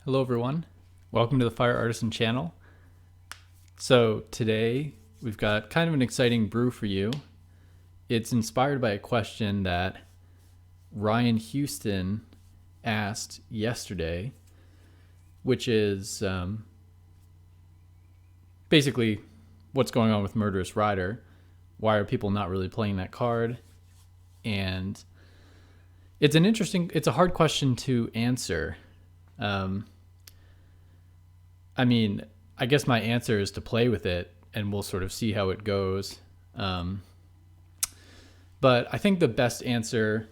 Hello everyone, welcome to the Fire Artisan channel. So today we've got kind of an exciting brew for you. It's inspired by a question that Ryan Houston asked yesterday, which is basically what's going on with Murderous Rider. Why are people not really playing that card? And it's a hard question to answer. I guess my answer is to play with it and we'll sort of see how it goes. But I think the best answer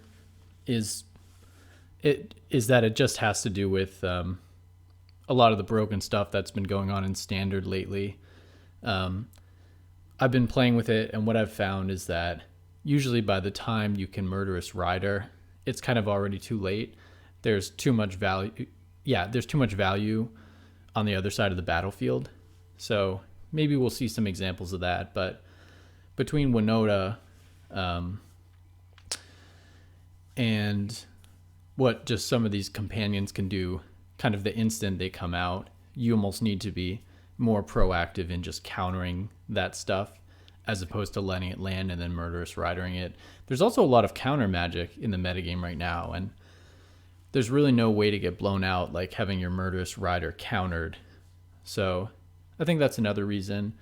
is that it just has to do with a lot of the broken stuff that's been going on in Standard lately. I've been playing with it, and what I've found is that usually by the time you can Murderous Rider, it's kind of already too late. There's too much value. Yeah, there's too much value on the other side of the battlefield. So maybe we'll see some examples of that. But between Winota and what just some of these companions can do, kind of the instant they come out, you almost need to be more proactive in just countering that stuff as opposed to letting it land and then Murderous Ridering it. There's also a lot of counter magic in the metagame right now, and there's really no way to get blown out like having your Murderous Rider countered. So I think that's another reason.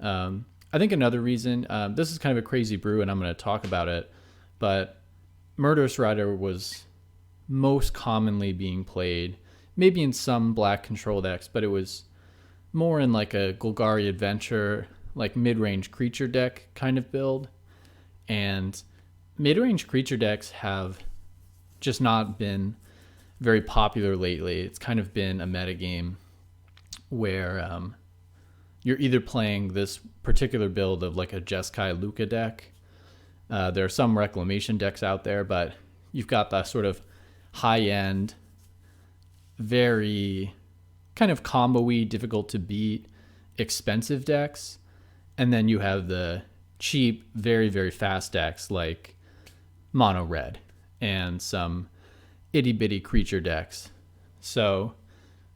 I think another reason, this is kind of a crazy brew and I'm going to talk about it, but Murderous Rider was most commonly being played, maybe in some black control decks, but it was more in like a Golgari adventure, like mid-range creature deck kind of build. And mid-range creature decks have just not been very popular lately. It's kind of been a metagame where you're either playing this particular build of like a Jeskai Lukka deck. There are some reclamation decks out there, but you've got that sort of high-end, very kind of combo-y, difficult to beat, expensive decks. And then you have the cheap, very, very fast decks like Mono Red and some itty-bitty creature decks. So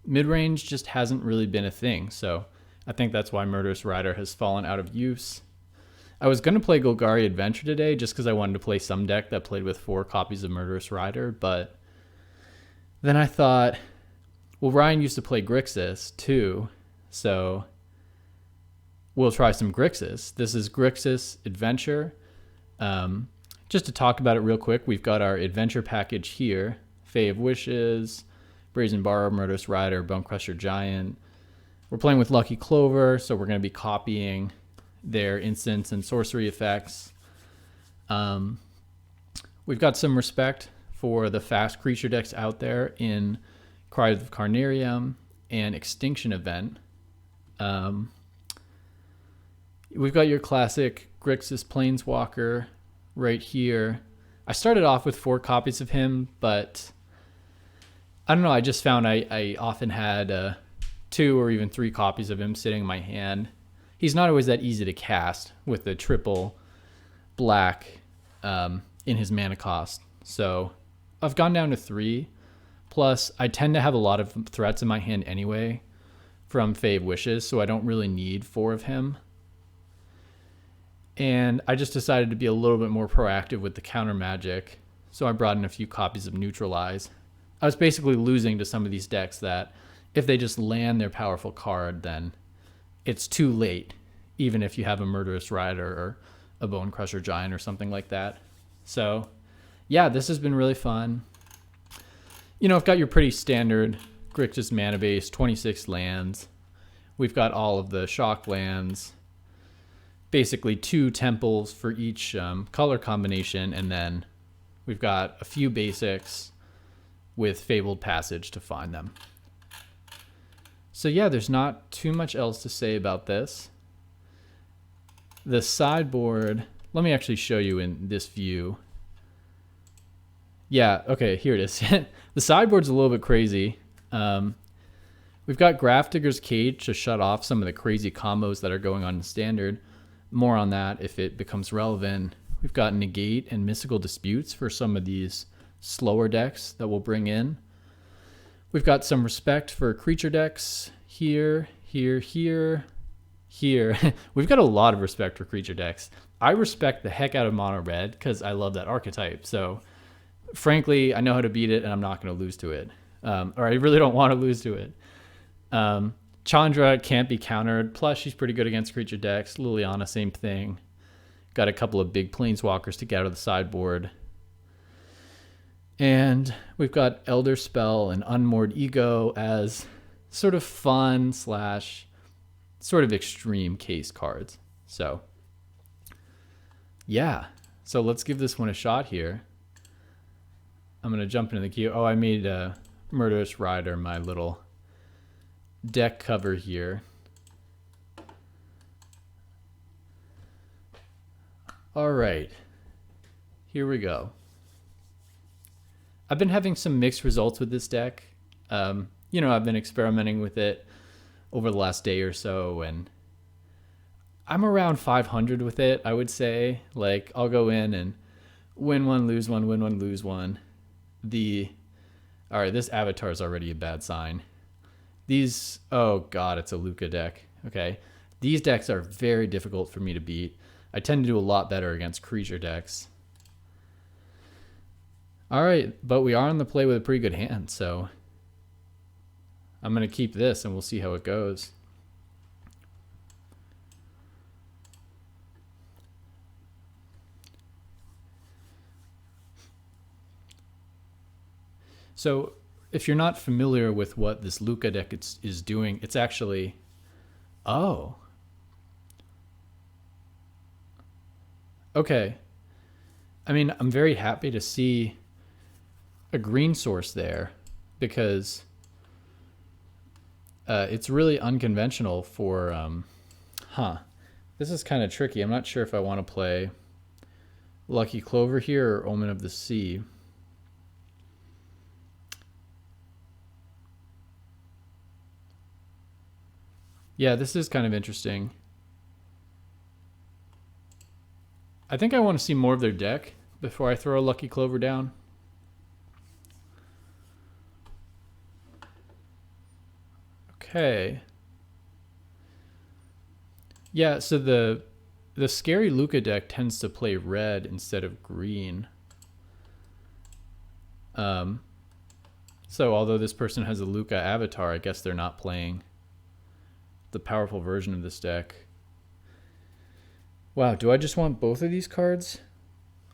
mid-range just hasn't really been a thing. So I think that's why Murderous Rider has fallen out of use. I was going to play Golgari Adventure today just because I wanted to play some deck that played with 4 copies of Murderous Rider, but then I thought, well, Ryan used to play Grixis too, so we'll try some Grixis. This is Grixis Adventure. Just to talk about it real quick, we've got our adventure package here. Fae of Wishes, Brazen Borrower, Murderous Rider, Bonecrusher Giant. We're playing with Lucky Clover, so we're going to be copying their instants and sorcery effects. We've got some respect for the fast creature decks out there in Cries of Carnarium and Extinction Event. We've got your classic Grixis Planeswalker right here. I started off with 4 copies of him, but I don't know, I just found I often had 2 or even 3 copies of him sitting in my hand. He's not always that easy to cast with the triple black in his mana cost. So I've gone down to 3. Plus, I tend to have a lot of threats in my hand anyway from Fae of Wishes, so I don't really need 4 of him. And I just decided to be a little bit more proactive with the counter magic, so I brought in a few copies of Neutralize. I was basically losing to some of these decks that if they just land their powerful card, then it's too late, even if you have a Murderous Rider or a Bonecrusher Giant or something like that. So yeah, this has been really fun. You know, I've got your pretty standard Grixis mana base, 26 lands. We've got all of the shock lands, basically 2 temples for each color combination, and then we've got a few basics with Fabled Passage to find them. So yeah, there's not too much else to say about this. The sideboard, let me actually show you in this view. Yeah, okay, here it is. The sideboard's a little bit crazy. We've got Grafdigger's Cage to shut off some of the crazy combos that are going on in Standard. More on that if it becomes relevant. We've got Negate and Mystical Disputes for some of these slower decks that we'll bring in. We've got some respect for creature decks here, here, here, here. We've got a lot of respect for creature decks. I respect the heck out of mono red because I love that archetype. So frankly, I know how to beat it and I'm not going to lose to it. Or I really don't want to lose to it. Chandra can't be countered. Plus, she's pretty good against creature decks. Liliana, same thing. Got a couple of big planeswalkers to get out of the sideboard. And we've got Elder Spell and Unmoored Ego as sort of fun / sort of extreme case cards. So, yeah. So let's give this one a shot here. I'm going to jump into the queue. Oh, I made Murderous Rider my little deck cover here. All right. Here we go. I've been having some mixed results with this deck. I've been experimenting with it over the last day or so, and I'm around 500 with it, I would say. Like, I'll go in and win one, lose one, win one, lose one. All right, this avatar is already a bad sign. Oh God, it's a Lukka deck. Okay. These decks are very difficult for me to beat. I tend to do a lot better against creature decks. All right, but we are on the play with a pretty good hand, so I'm going to keep this and we'll see how it goes. So if you're not familiar with what this Lukka deck is doing, it's actually... Oh. Okay. I mean, I'm very happy to see a green source there because it's really unconventional for... This is kind of tricky. I'm not sure if I want to play Lucky Clover here or Omen of the Sea. Yeah, this is kind of interesting. I think I want to see more of their deck before I throw a Lucky Clover down. Okay. Yeah, so the scary Lukka deck tends to play red instead of green. So although this person has a Lukka avatar, I guess they're not playing the powerful version of this deck. Wow, do I just want both of these cards?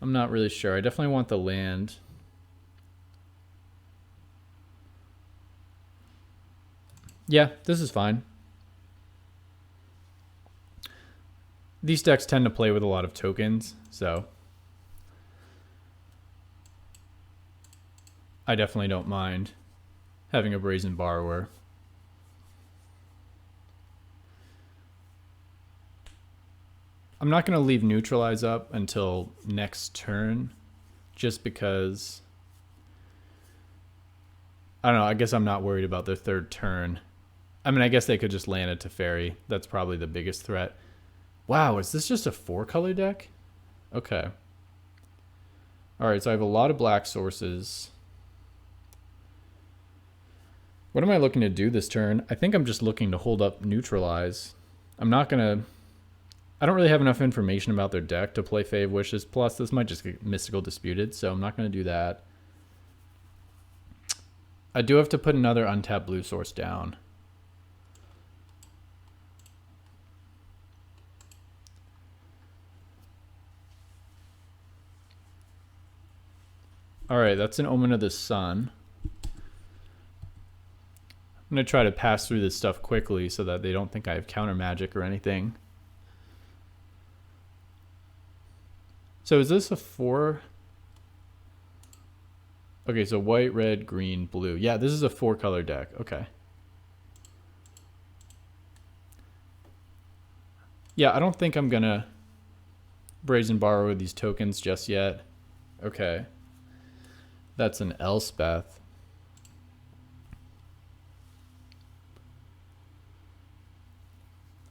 I'm not really sure. I definitely want the land. Yeah, this is fine. These decks tend to play with a lot of tokens, so I definitely don't mind having a Brazen Borrower. I'm not going to leave Neutralize up until next turn, just because, I don't know, I guess I'm not worried about their third turn. I mean, I guess they could just land it to Fairy. That's probably the biggest threat. Wow, is this just a 4-color deck? Okay. Alright, so I have a lot of black sources. What am I looking to do this turn? I think I'm just looking to hold up Neutralize. I'm not going to... I don't really have enough information about their deck to play Fae of Wishes. Plus, this might just get Mystical Disputed, so I'm not going to do that. I do have to put another untapped blue source down. Alright, that's an Omen of the Sun. I'm going to try to pass through this stuff quickly so that they don't think I have counter magic or anything. So is this a 4? Okay, so white, red, green, blue. Yeah, this is a 4-color deck. Okay. Yeah, I don't think I'm going to Brazen Borrower these tokens just yet. Okay. That's an Elspeth.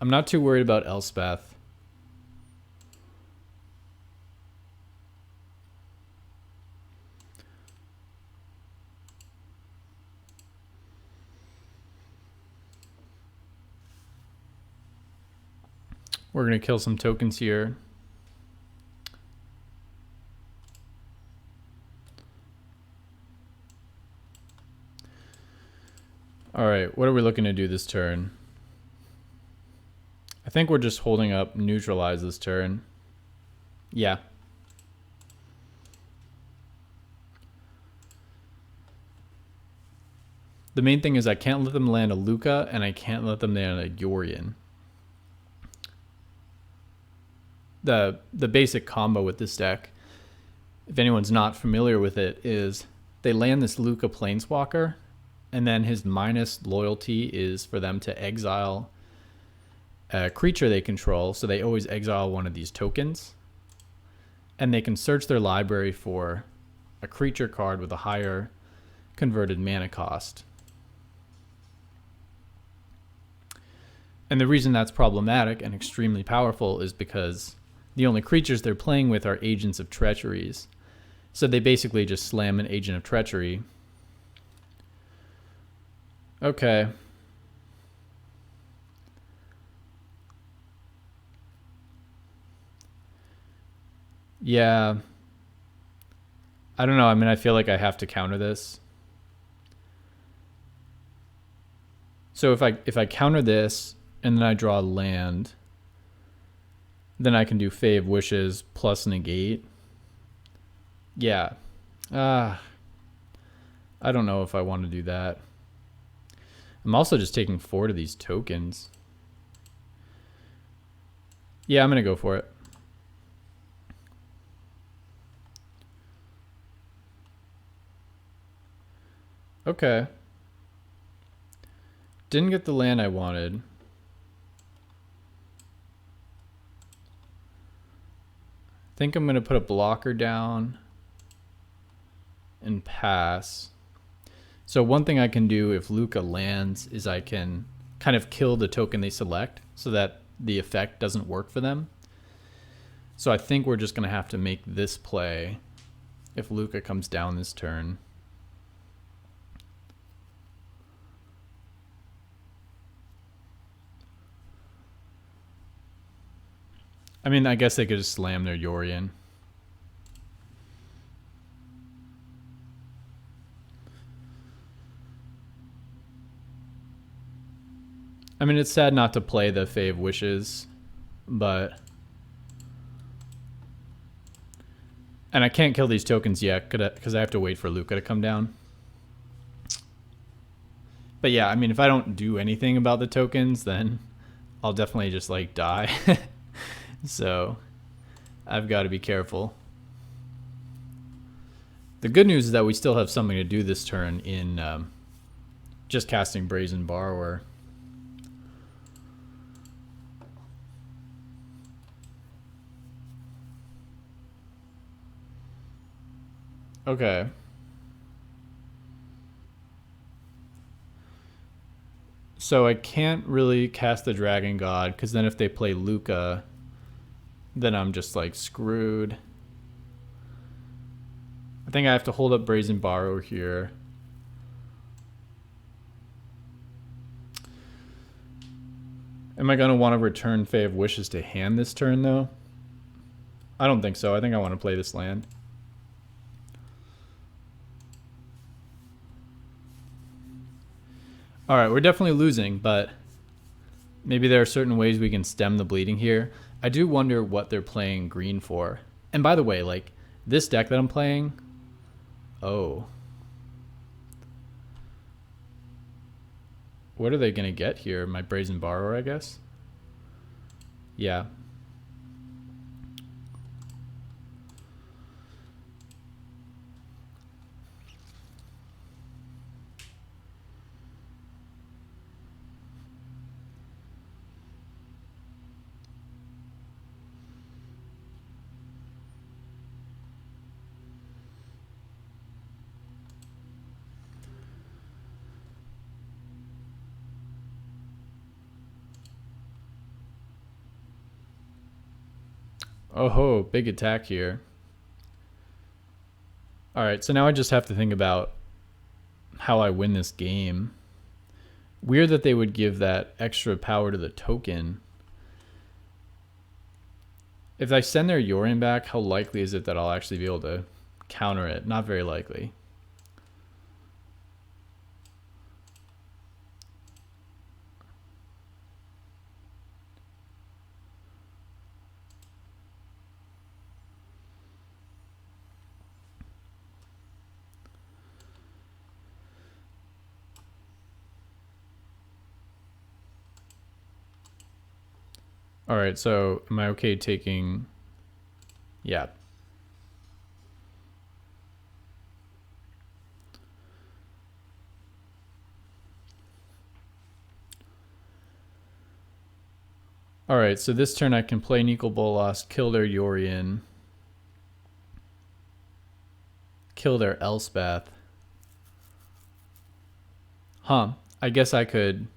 I'm not too worried about Elspeth. We're going to kill some tokens here. Alright, what are we looking to do this turn? I think we're just holding up neutralize this turn. Yeah. The main thing is I can't let them land a Lukka, and I can't let them land a Yorion. The basic combo with this deck, if anyone's not familiar with it, is they land this Lukka Planeswalker, and then his minus loyalty is for them to exile a creature they control, so they always exile one of these tokens. And they can search their library for a creature card with a higher converted mana cost. And the reason that's problematic and extremely powerful is because the only creatures they're playing with are Agents of Treacheries. So they basically just slam an Agent of Treachery. Okay. Yeah. I don't know. I mean, I feel like I have to counter this. So if I counter this and then I draw land, then I can do Fae of Wishes plus negate. Yeah. I don't know if I want to do that. I'm also just taking 4 of these tokens. Yeah, I'm going to go for it. Okay. Didn't get the land I wanted. I think I'm going to put a blocker down and pass. So one thing I can do if Lukka lands is I can kind of kill the token they select so that the effect doesn't work for them. So I think we're just going to have to make this play if Lukka comes down this turn. I mean, I guess they could just slam their Yorion. I mean, it's sad not to play the Fae of Wishes, but... And I can't kill these tokens yet, because I have to wait for Lukka to come down. But yeah, I mean, if I don't do anything about the tokens, then I'll definitely just, like, die. So, I've got to be careful. The good news is that we still have something to do this turn in just casting Brazen Borrower. Okay. So I can't really cast the Dragon God, because then if they play Lukka, then I'm just like screwed. I think I have to hold up Brazen Borrower here. Am I going to want to return Fae of Wishes to hand this turn, though? I don't think so. I think I want to play this land. Alright, we're definitely losing, but maybe there are certain ways we can stem the bleeding here. I do wonder what they're playing green for. And by the way, like, this deck that I'm playing... Oh. What are they going to get here? My Brazen Borrower, I guess? Yeah. Oh ho, big attack here. Alright, so now I just have to think about how I win this game. Weird that they would give that extra power to the token. If I send their Yorion back, how likely is it that I'll actually be able to counter it? Not very likely. All right, so am I okay taking... Yeah. All right, so this turn I can play Nicol Bolas, kill their Yorion, kill their Elspeth. Huh, I guess I could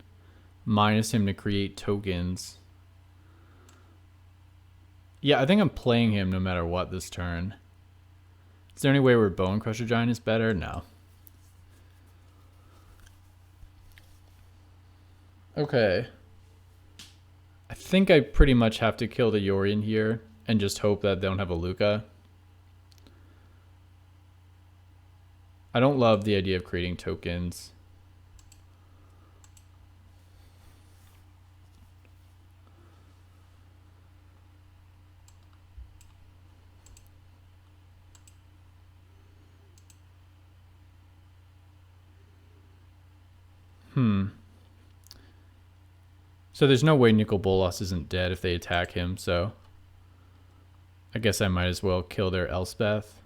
minus him to create tokens. Yeah, I think I'm playing him no matter what this turn. Is there any way where Bonecrusher Giant is better? No. Okay. I think I pretty much have to kill the Yorion here and just hope that they don't have a Lukka. I don't love the idea of creating tokens. So there's no way Nicol Bolas isn't dead if they attack him, so I guess I might as well kill their Elspeth.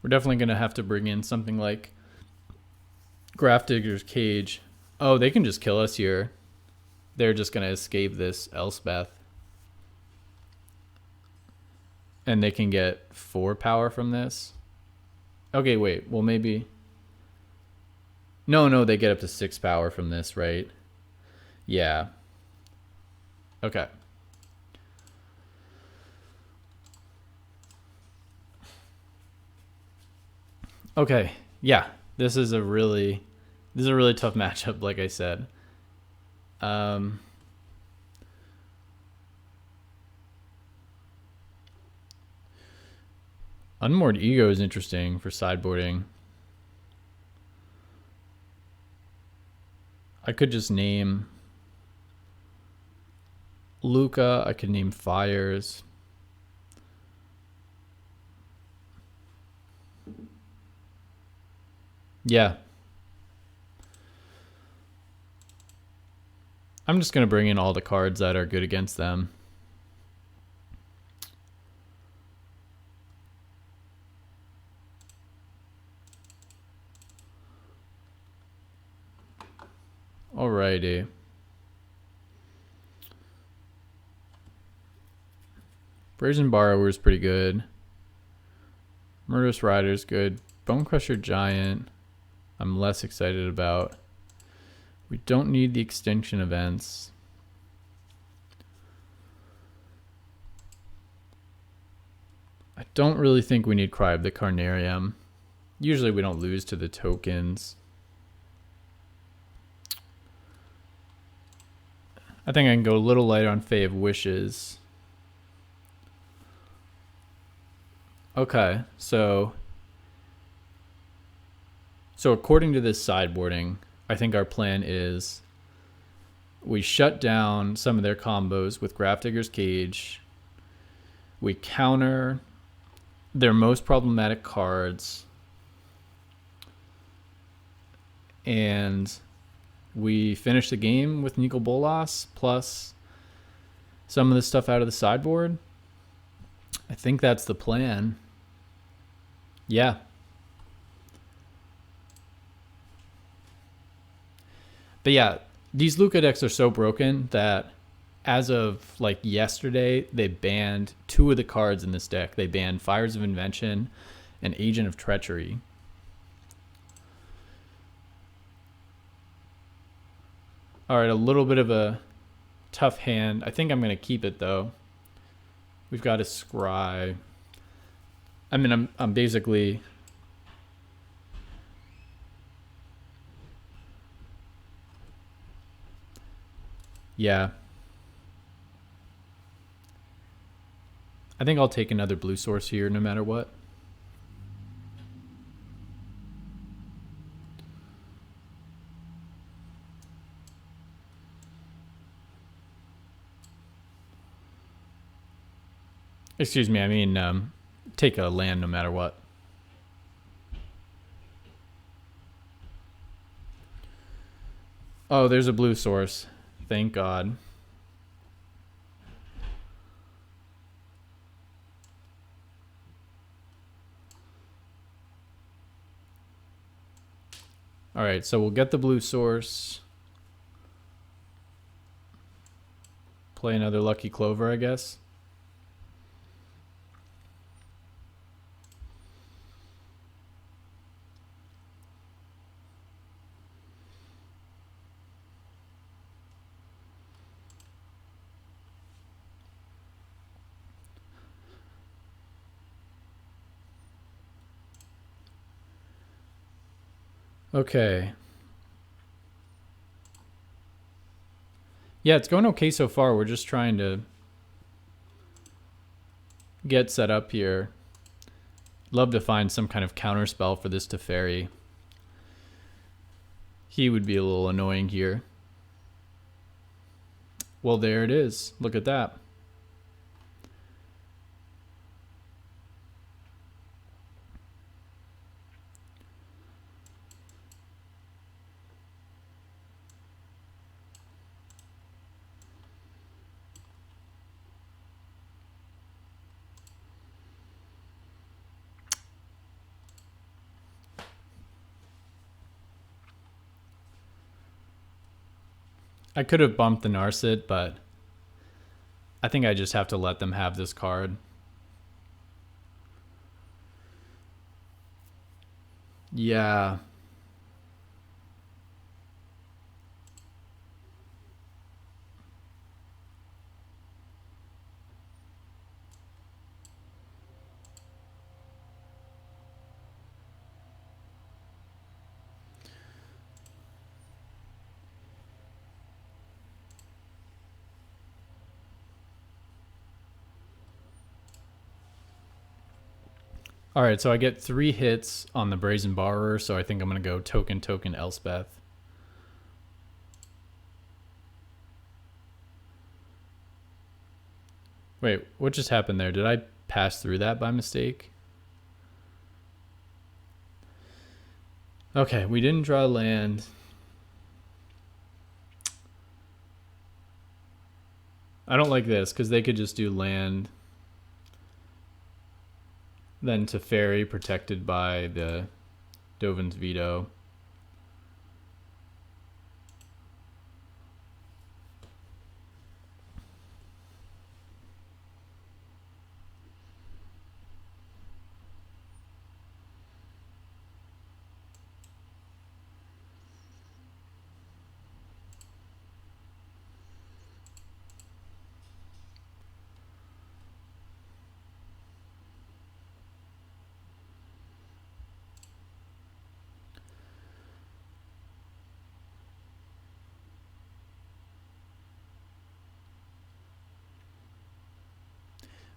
We're definitely going to have to bring in something like Grafdigger's Cage. Oh, they can just kill us here. They're just going to escape this Elspeth. And they can get 4 power from this. Okay, wait. Well, maybe... No, they get up to 6 power from this, right? Yeah. Okay. Okay, yeah, this is a really tough matchup, like I said. Unmoored Ego is interesting for sideboarding. I could just name Lukka. I could name Fires. Yeah. I'm just going to bring in all the cards that are good against them. Alrighty. Brazen Borrower is pretty good. Murderous Rider is good. Bonecrusher Giant, I'm less excited about. We don't need the extinction events. I don't really think we need Cry of the Carnarium. Usually we don't lose to the tokens. I think I can go a little lighter on Fae of Wishes. Okay, so according to this sideboarding, I think our plan is we shut down some of their combos with Grafdigger's Cage. We counter their most problematic cards. And we finish the game with Nicol Bolas plus some of the stuff out of the sideboard. I think that's the plan. Yeah. But yeah, these Lukka decks are so broken that as of like yesterday, they banned 2 of the cards in this deck. They banned Fires of Invention and Agent of Treachery. All right, a little bit of a tough hand. I think I'm going to keep it though. We've got a Scry. I mean, I'm basically... Yeah. I think I'll take another blue source here no matter what. Excuse me, I mean, take a land no matter what. Oh, there's a blue source. Thank God. All right, so we'll get the blue source. Play another Lucky Clover, I guess. Okay. Yeah, it's going okay so far. We're just trying to get set up here. Love to find some kind of counter spell for this Teferi. He would be a little annoying here. Well, there it is. Look at that. I could have bumped the Narset, but I think I just have to let them have this card. Yeah. All right, so I get 3 hits on the Brazen Borrower, so I think I'm going to go token, Elspeth. Wait, what just happened there? Did I pass through that by mistake? Okay, we didn't draw land. I don't like this, because they could just do land. Then Teferi protected by the Dovin's Veto.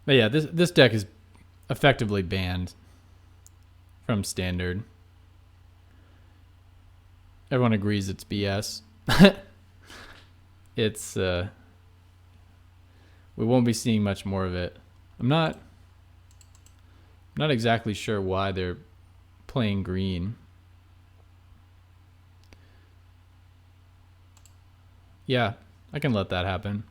But yeah, this deck is effectively banned from Standard. Everyone agrees it's BS. It's we won't be seeing much more of it. I'm not exactly sure why they're playing green. Yeah, I can let that happen.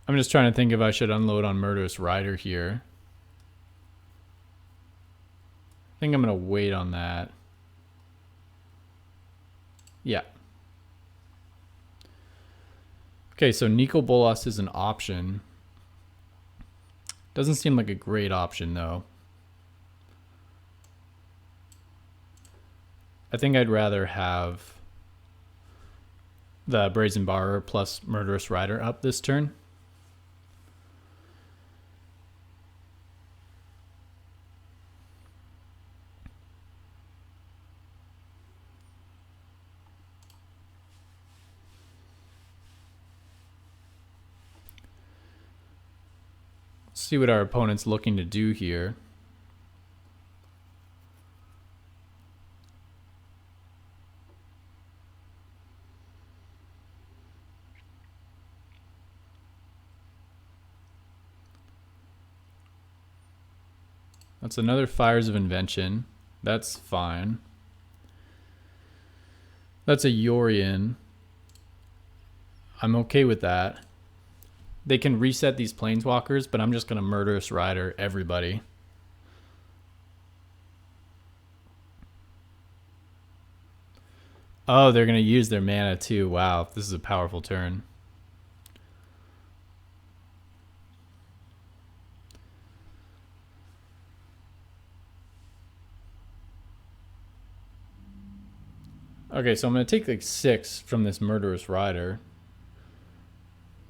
I'm just trying to think if I should unload on Murderous Rider here. I think I'm going to wait on that. Yeah. Okay, so Nico Bolas is an option. Doesn't seem like a great option, though. I think I'd rather have the Brazen Borrower plus Murderous Rider up this turn. See what our opponent's looking to do here. That's another Fires of Invention. That's fine. That's a Yorion. I'm okay with that. They can reset these Planeswalkers, but I'm just going to Murderous Rider everybody. Oh, they're going to use their mana too. Wow, this is a powerful turn. Okay, so I'm going to take like 6 from this Murderous Rider.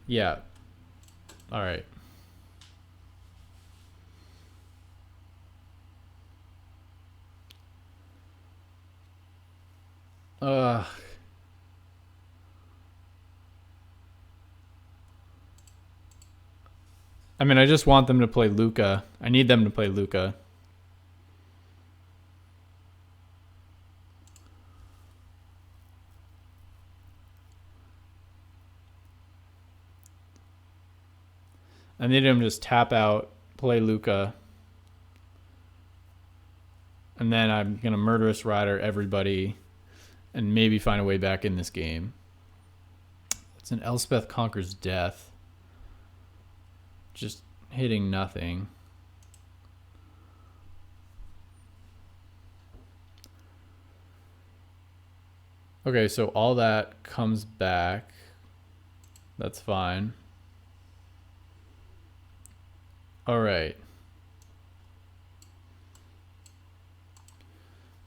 Yeah. All right. I mean, I just want them to play Lukka. I need them to play Lukka. I need him to just tap out, play Lukka. And then I'm going to Murderous Rider everybody and maybe find a way back in this game. It's an Elspeth Conquers Death. Just hitting nothing. Okay, so all that comes back. That's fine. All right.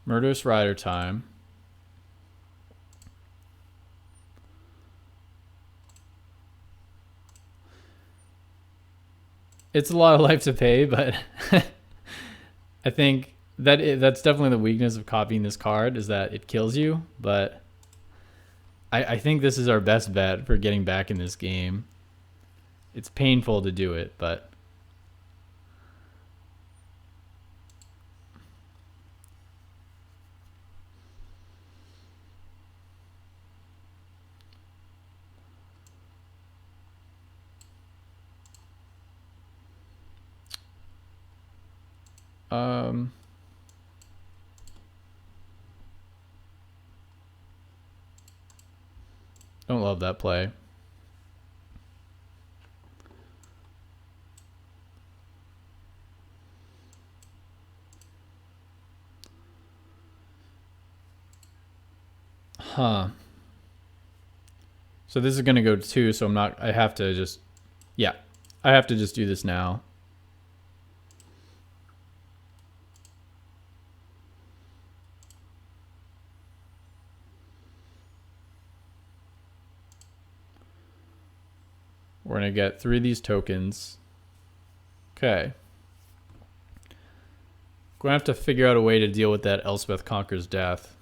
Murderous Rider time. It's a lot of life to pay, but I think that's definitely the weakness of copying this card, is that it kills you. But I think this is our best bet for getting back in this game. It's painful to do it, but don't love that play. Huh. So this is going to go 2, so I have to just do this now. We're going to get 3 of these tokens. Okay. We're going to have to figure out a way to deal with that Elspeth Conquers Death.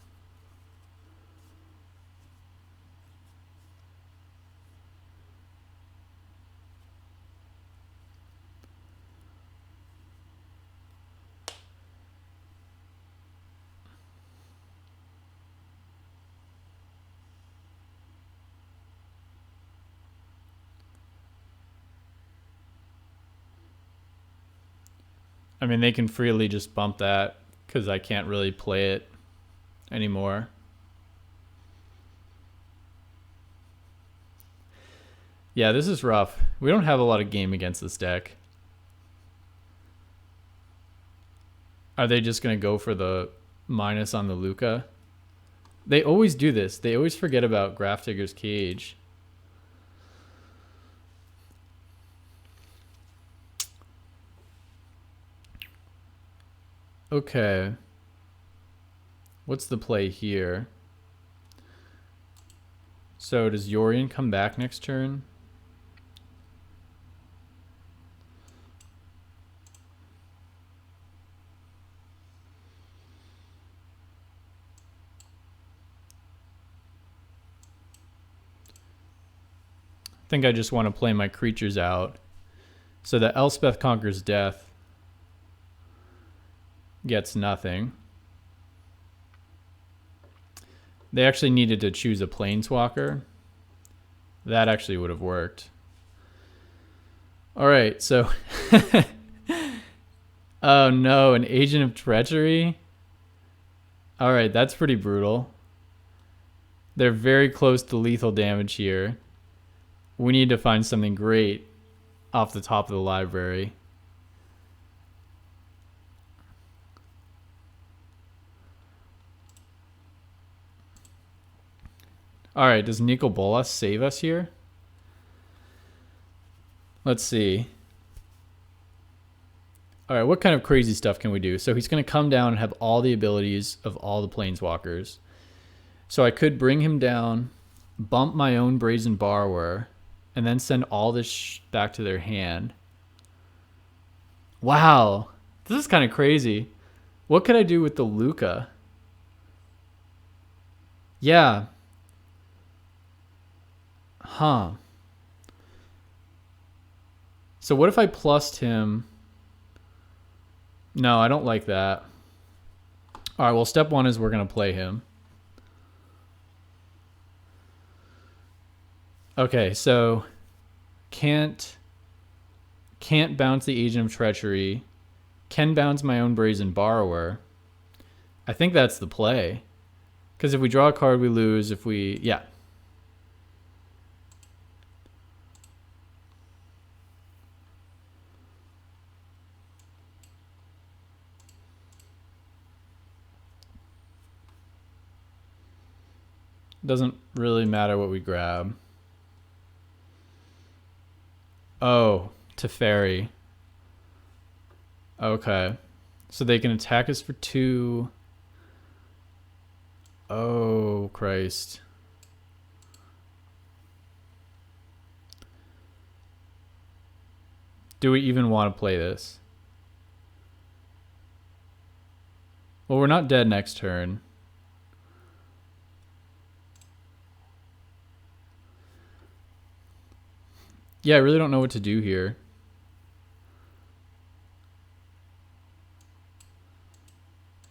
I mean, they can freely just bump that because I can't really play it anymore. Yeah, this is rough. We don't have a lot of game against this deck. Are they just going to go for the minus on the Lukka? They always do this. They always forget about Grafdigger's Cage. Okay. What's the play here? So does Yorion come back next turn? I think I just want to play my creatures out. So that Elspeth Conquers Death gets nothing. They actually needed to choose a Planeswalker. That actually would have worked. All right, so... oh no, an Agent of Treachery? All right, that's pretty brutal. They're very close to lethal damage here. We need to find something great off the top of the library. All right, does Nicol Bolas save us here? Let's see. All right, what kind of crazy stuff can we do? So he's going to come down and have all the abilities of all the Planeswalkers. So I could bring him down, bump my own Brazen Borrower, and then send all this back to their hand. Wow, this is kind of crazy. What could I do with the Lukka? Yeah. Huh. So what if I plussed him? No, I don't like that. All right, well, step one is we're going to play him. Okay, so can't bounce the Agent of Treachery. Can bounce my own Brazen Borrower. I think that's the play. Because if we draw a card, we lose. If we... yeah. Doesn't really matter what we grab. Oh, Teferi. Okay. So they can attack us for 2. Oh, Christ. Do we even want to play this? Well, we're not dead next turn. Yeah, I really don't know what to do here.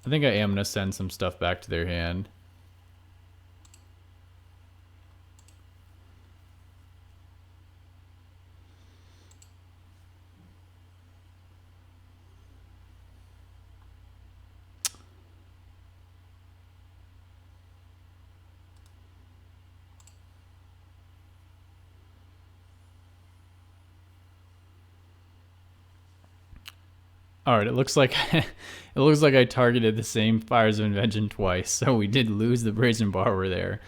I think I am going to send some stuff back to their hand. All right, it looks like I targeted the same Fires of Invention twice, so we did lose the Brazen Borrower there.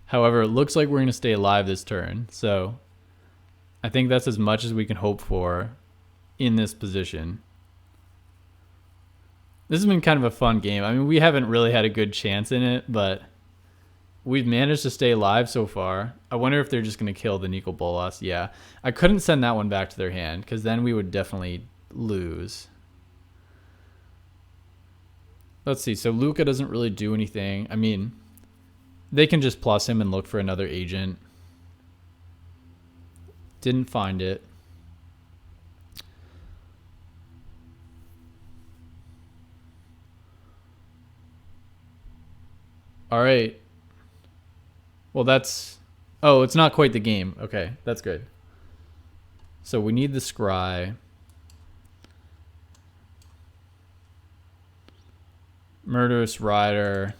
However, it looks like we're going to stay alive this turn, so I think that's as much as we can hope for in this position. This has been kind of a fun game. I mean, we haven't really had a good chance in it, but we've managed to stay alive so far. I wonder if they're just going to kill the Nicol Bolas. Yeah, I couldn't send that one back to their hand, because then we would definitely lose. Let's see. So Lukka doesn't really do anything. I mean, they can just plus him and look for another agent. Didn't find it. All right. Well, that's... oh, it's not quite the game. Okay, that's good. So we need the Scry. Murderous Rider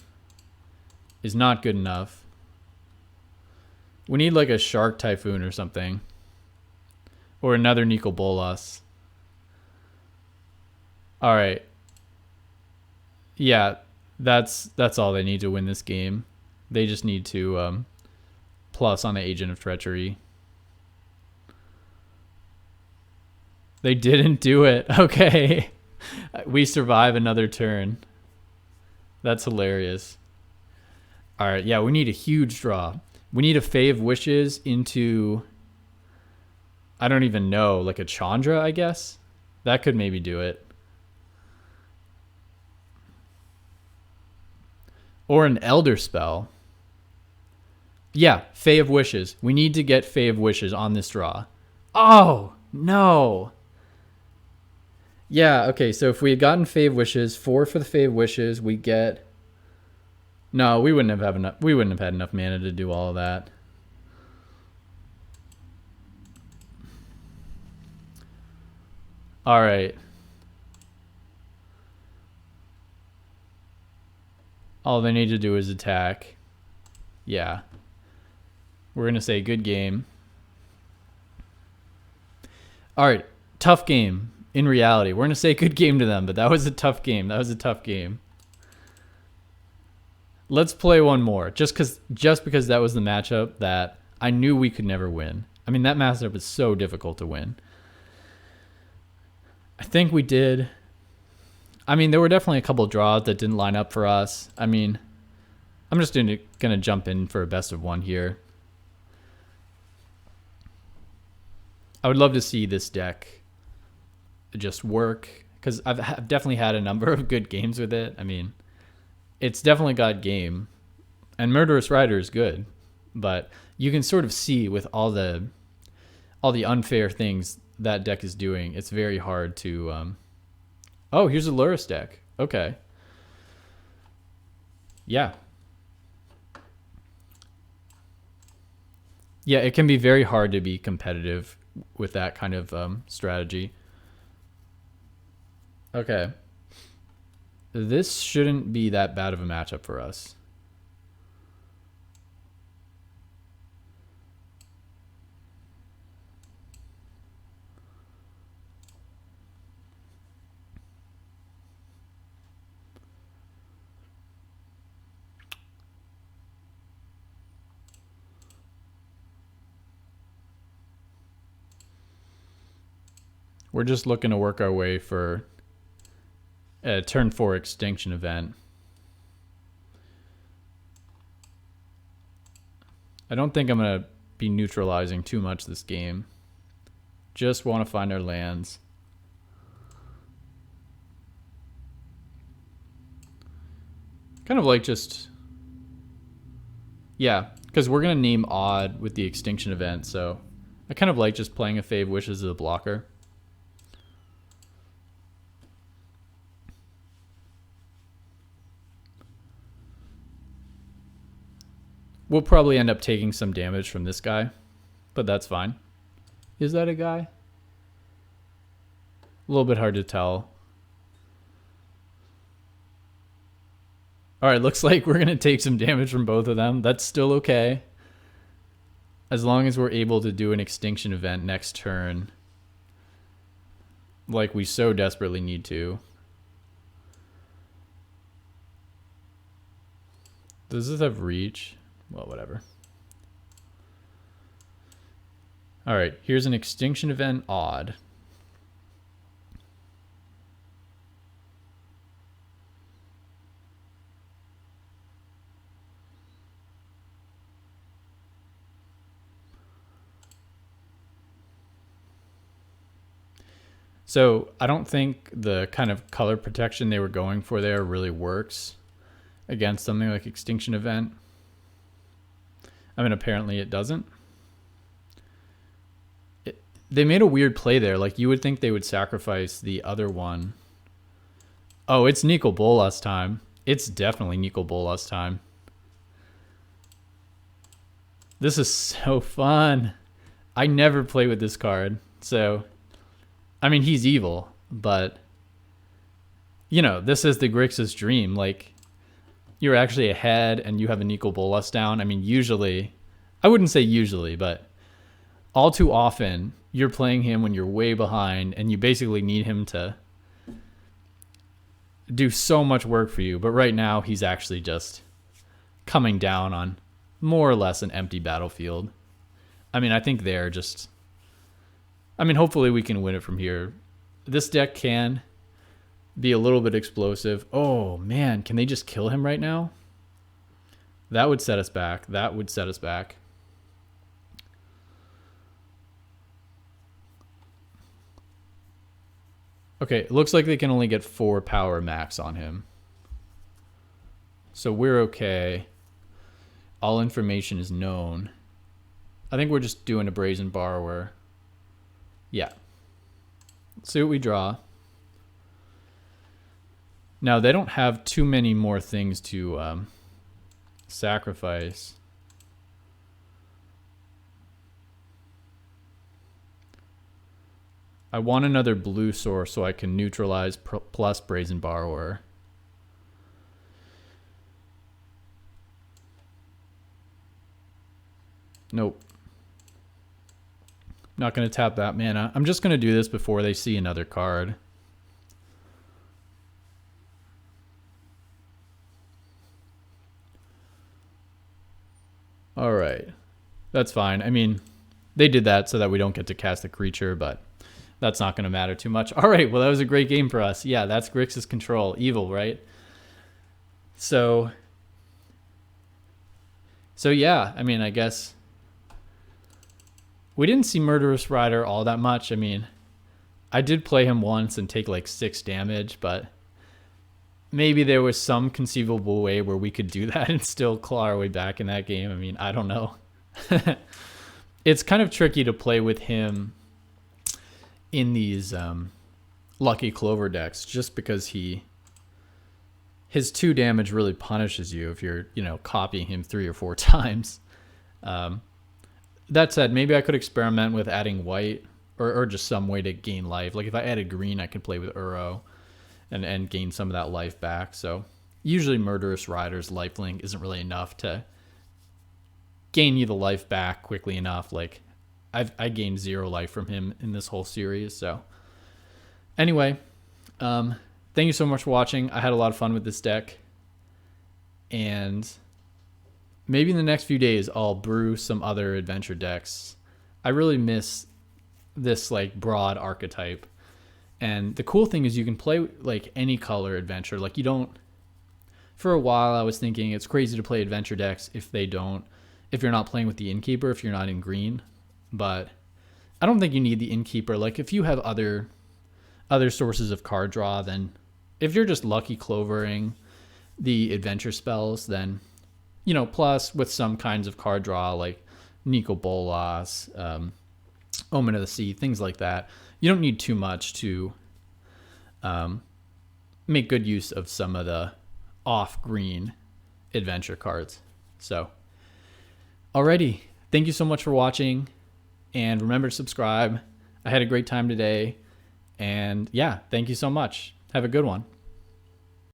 is not good enough. We need like a Shark Typhoon or something. Or another Nicol Bolas. Alright. Yeah, that's all they need to win this game. They just need to plus on the Agent of Treachery. They didn't do it. Okay. We survive another turn. That's hilarious. All right, yeah, we need a huge draw. We need a Fae of Wishes into, I don't even know, like a Chandra, I guess? That could maybe do it. Or an Elder Spell. Yeah, Fae of Wishes. We need to get Fae of Wishes on this draw. Oh, no. Yeah, okay, so if we had gotten Fae of Wishes, 4 for the Fae of Wishes, we get... No, we wouldn't have enough. We wouldn't have had enough mana to do all of that. All right. All they need to do is attack. Yeah. We're going to say good game. All right. Tough game. In reality, we're going to say good game to them, but that was a tough game. That was a tough game. Let's play one more. Just because that was the matchup that I knew we could never win. I mean, that matchup is so difficult to win. I think we did. I mean, there were definitely a couple of draws that didn't line up for us. I mean, I'm just going to jump in for a best of one here. I would love to see this deck just work, because I've definitely had a number of good games with it. I mean, it's definitely got game, and Murderous Rider is good, but you can sort of see with all the unfair things that deck is doing, it's very hard to... Oh, here's a Lurrus deck. Okay. Yeah. Yeah, it can be very hard to be competitive with that kind of strategy. Okay. This shouldn't be that bad of a matchup for us. We're just looking to work our way for a turn 4 extinction event. I don't think I'm going to be neutralizing too much this game. Just want to find our lands. Kind of like just... Yeah, because we're going to name odd with the extinction event, so I kind of like just playing a Fae of Wishes as a blocker. We'll probably end up taking some damage from this guy, but that's fine. Is that a guy? A little bit hard to tell. All right, looks like we're going to take some damage from both of them. That's still okay. As long as we're able to do an extinction event next turn, like we so desperately need to. Does this have reach? Well, whatever. All right, here's an extinction event odd. So I don't think the kind of color protection they were going for there really works against something like extinction event. I mean, apparently it doesn't. They made a weird play there. Like, you would think they would sacrifice the other one. Oh, it's Nicol Bolas time. It's definitely Nicol Bolas time. This is so fun. I never play with this card. So, I mean, he's evil, but, you know, this is the Grixis dream. Like, you're actually ahead and you have a Nicol Bolas down. I mean, usually I wouldn't say usually, but all too often you're playing him when you're way behind and you basically need him to do so much work for you. But right now he's actually just coming down on more or less an empty battlefield. I mean, I think they're just... I mean, hopefully we can win it from here. This deck can be a little bit explosive. Oh, man. Can they just kill him right now? That would set us back. That would set us back. Okay, it looks like they can only get 4 power max on him. So we're okay. All information is known. I think we're just doing a Brazen Borrower. Yeah. Let's see what we draw. Now, they don't have too many more things to sacrifice. I want another blue source so I can neutralize plus Brazen Borrower. Nope. Not going to tap that mana. I'm just going to do this before they see another card. All right. That's fine. I mean, they did that so that we don't get to cast a creature, but that's not going to matter too much. All right. Well, that was a great game for us. Yeah, that's Grixis control. Evil, right? So yeah, I mean, I guess we didn't see Murderous Rider all that much. I mean, I did play him once and take like 6 damage, but maybe there was some conceivable way where we could do that and still claw our way back in that game. I mean, I don't know. It's kind of tricky to play with him in these Lucky Clover decks just because his 2 damage really punishes you if you're, copying him 3 or 4 times. That said, maybe I could experiment with adding white or just some way to gain life. Like if I added green, I could play with Uro and gain some of that life back. So usually Murderous Rider's lifelink isn't really enough to gain you the life back quickly enough. Like I gained 0 life from him in this whole series. So anyway, thank you so much for watching. I had a lot of fun with this deck. And maybe in the next few days, I'll brew some other adventure decks. I really miss this like broad archetype. And the cool thing is you can play like any color adventure. Like you don't, for a while I was thinking it's crazy to play adventure decks if you're not playing with the Innkeeper, if you're not in green. But I don't think you need the Innkeeper. Like if you have other sources of card draw, then if you're just Lucky Clovering the adventure spells, then plus with some kinds of card draw like Nico Bolas, Omen of the Sea, things like that, you don't need too much to make good use of some of the off-green adventure cards. So, alrighty, thank you so much for watching, and remember to subscribe. I had a great time today, and yeah, thank you so much. Have a good one.